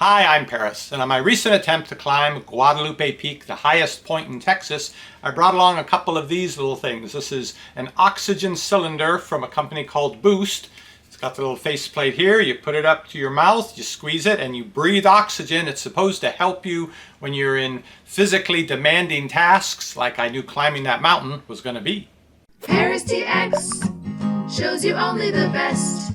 Hi, I'm Paris, and on my recent attempt to climb Guadalupe Peak, the highest point in Texas, I brought along a couple of these little things. This is an oxygen cylinder from a company called Boost. It's got the little faceplate here. You put it up to your mouth, you squeeze it, and you breathe oxygen. It's supposed to help you when you're in physically demanding tasks, like I knew climbing that mountain was going to be. parristx shows you only the best.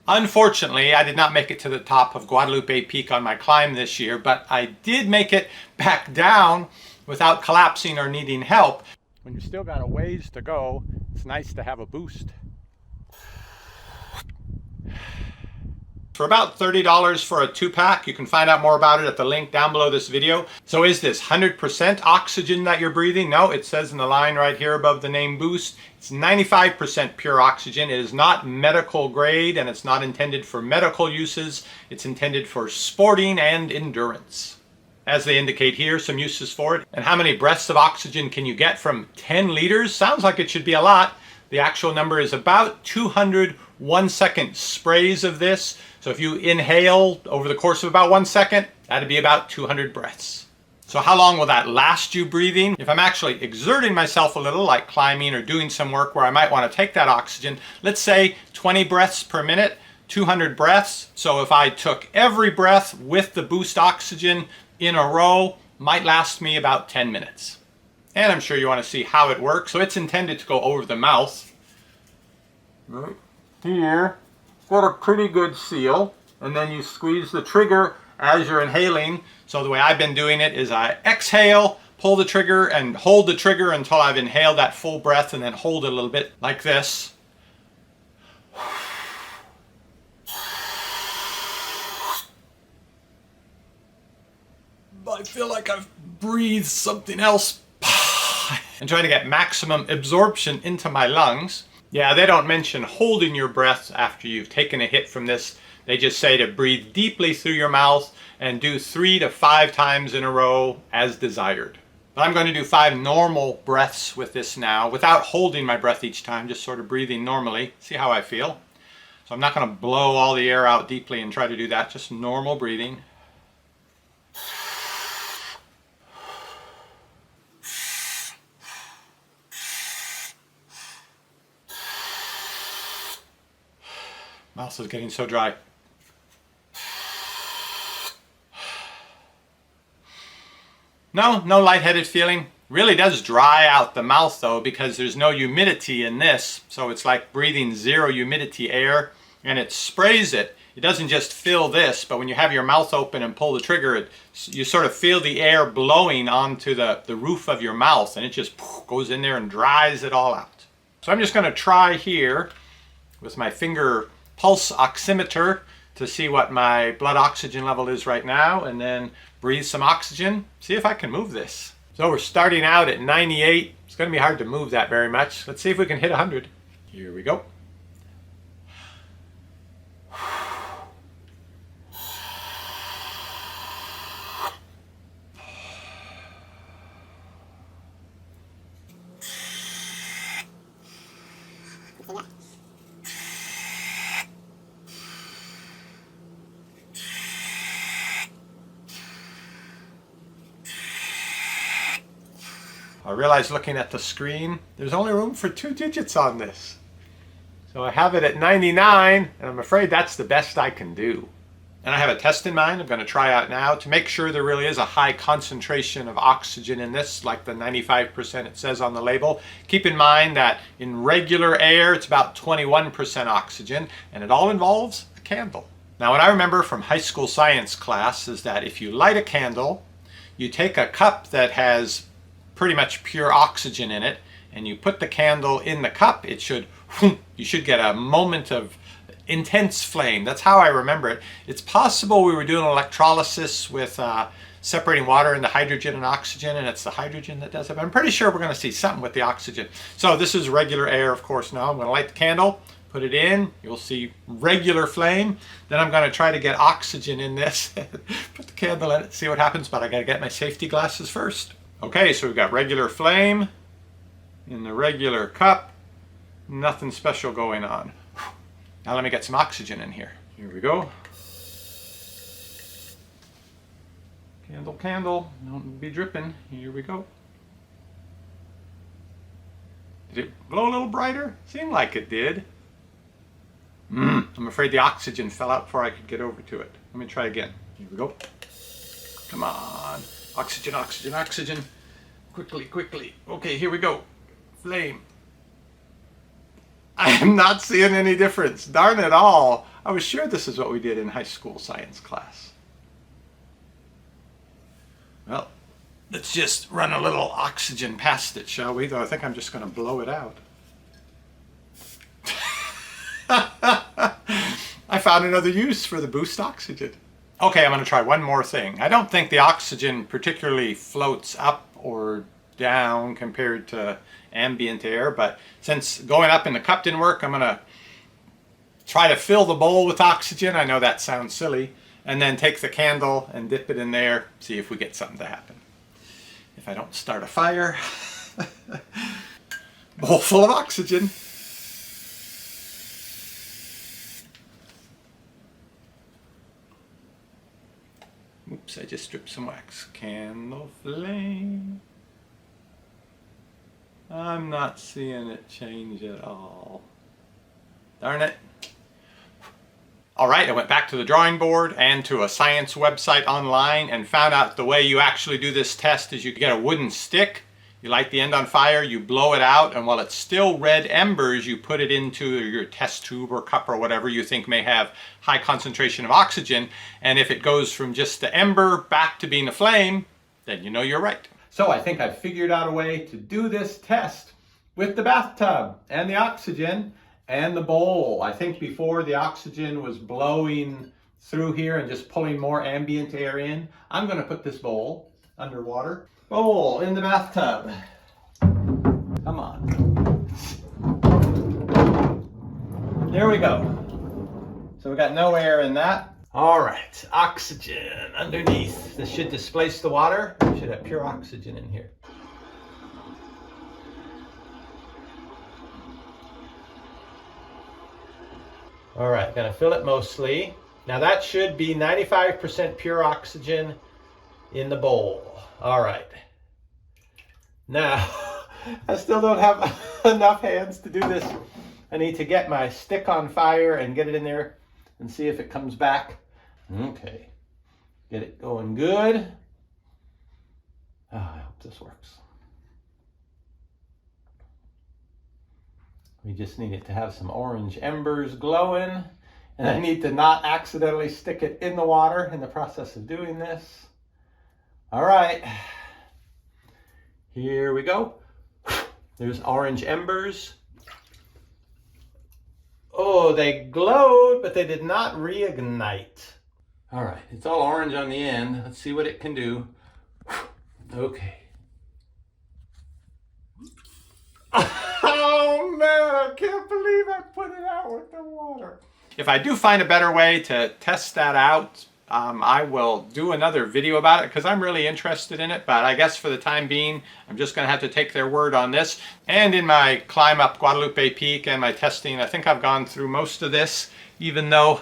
Unfortunately, I did not make it to the top of Guadalupe Peak on my climb this year, but I did make it back down without collapsing or needing help. When you've still got a ways to go, it's nice to have a boost. For about $30 for a 2-pack, you can find out more about it at the link down below this video. So is this 100% oxygen that you're breathing? No, it says in the line right here above the name Boost, it's 95% pure oxygen. It is not medical grade and it's not intended for medical uses. It's intended for sporting and endurance. As they indicate here, some uses for it. And how many breaths of oxygen can you get from 10 liters? Sounds like it should be a lot. The actual number is about 200 1-second sprays of this. So if you inhale over the course of about 1 second, that'd be about 200 breaths. So how long will that last you breathing? If I'm actually exerting myself a little, like climbing or doing some work where I might want to take that oxygen, let's say 20 breaths per minute, 200 breaths. So if I took every breath with the Boost oxygen in a row, might last me about 10 minutes. And I'm sure you want to see how it works. So it's intended to go over the mouth. Right here, it's got a pretty good seal. And then you squeeze the trigger as you're inhaling. So the way I've been doing it is I exhale, pull the trigger, and hold the trigger until I've inhaled that full breath, and then hold it a little bit like this. I feel like I've breathed something else. And trying to get maximum absorption into my lungs. Yeah, they don't mention holding your breath after you've taken a hit from this. They just say to breathe deeply through your mouth and do 3 to 5 times in a row as desired. But I'm going to do 5 normal breaths with this now without holding my breath each time, just sort of breathing normally. See how I feel. So I'm not going to blow all the air out deeply and try to do that, just normal breathing. Mouth is getting so dry. No lightheaded feeling. Really does dry out the mouth though, because there's no humidity in this. So it's like breathing zero humidity air, and it sprays it. It doesn't just fill this, but when you have your mouth open and pull the trigger, you sort of feel the air blowing onto the roof of your mouth, and it just goes in there and dries it all out. So I'm just going to try here with my finger pulse oximeter to see what my blood oxygen level is right now, and then breathe some oxygen, see if I can move this. So we're starting out at 98. It's going to be hard to move that very much. Let's see if we can hit 100. Here we go. I realize looking at the screen, there's only room for 2 digits on this. So I have it at 99, and I'm afraid that's the best I can do. And I have a test in mind I'm going to try out now to make sure there really is a high concentration of oxygen in this, like the 95% it says on the label. Keep in mind that in regular air, it's about 21% oxygen, and it all involves a candle. Now, what I remember from high school science class is that if you light a candle, you take a cup that has pretty much pure oxygen in it, and you put the candle in the cup, you should get a moment of intense flame. That's how I remember it. It's possible we were doing electrolysis with separating water into hydrogen and oxygen, and it's the hydrogen that does it. But I'm pretty sure we're going to see something with the oxygen. So this is regular air, of course. Now I'm going to light the candle, put it in, you'll see regular flame. Then I'm going to try to get oxygen in this, put the candle in it, see what happens, but I got to get my safety glasses first. Okay, so we've got regular flame in the regular cup. Nothing special going on. Now let me get some oxygen in here. Here we go. Candle, candle, don't be dripping. Here we go. Did it glow a little brighter? Seemed like it did. I'm afraid the oxygen fell out before I could get over to it. Let me try again. Here we go. Come on. Oxygen, oxygen, oxygen. Quickly, quickly. Okay, here we go. Flame. I am not seeing any difference. Darn it all. I was sure this is what we did in high school science class. Well, let's just run a little oxygen past it, shall we? Though I think I'm just going to blow it out. I found another use for the boost oxygen. Okay, I'm going to try one more thing. I don't think the oxygen particularly floats up or down compared to ambient air, but since going up in the cup didn't work, I'm going to try to fill the bowl with oxygen. I know that sounds silly. And then take the candle and dip it in there, see if we get something to happen. If I don't start a fire. Bowl full of oxygen. Oops, I just dripped some wax. Candle flame. I'm not seeing it change at all. Darn it. All right, I went back to the drawing board and to a science website online and found out the way you actually do this test is you get a wooden stick, you light the end on fire, you blow it out, and while it's still red embers, you put it into your test tube or cup or whatever you think may have high concentration of oxygen, and if it goes from just the ember back to being a flame, then you know you're right. So I think I've figured out a way to do this test with the bathtub and the oxygen and the bowl. I think before the oxygen was blowing through here and just pulling more ambient air in. I'm going to put this bowl underwater. Bowl in the bathtub. Come on. There we go. So we got no air in that. All right, oxygen underneath. This should displace the water. We should have pure oxygen in here. All right, gonna fill it mostly. Now that should be 95% pure oxygen in the bowl. All right. Now, I still don't have enough hands to do this. I need to get my stick on fire and get it in there and see if it comes back. Okay, get it going good. Oh, I hope this works. We just need it to have some orange embers glowing, and I need to not accidentally stick it in the water in the process of doing this. All right, here we go. There's orange embers. Oh, they glowed, but they did not reignite. All right, it's all orange on the end. Let's see what it can do. Okay. Oh man, I can't believe I put it out with the water. If I do find a better way to test that out, I will do another video about it because I'm really interested in it, but I guess for the time being, I'm just going to have to take their word on this. And in my climb up Guadalupe Peak and my testing, I think I've gone through most of this, even though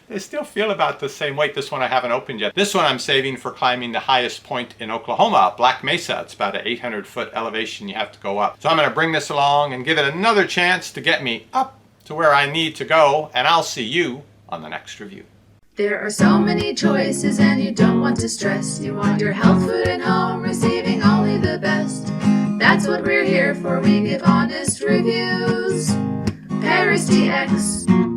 they still feel about the same weight. This one I haven't opened yet. This one I'm saving for climbing the highest point in Oklahoma, Black Mesa. It's about an 800-foot elevation you have to go up. So I'm going to bring this along and give it another chance to get me up to where I need to go, and I'll see you on the next review. There are so many choices and you don't want to stress. You want your health food at home, receiving only the best. That's what we're here for. We give honest reviews. parristx.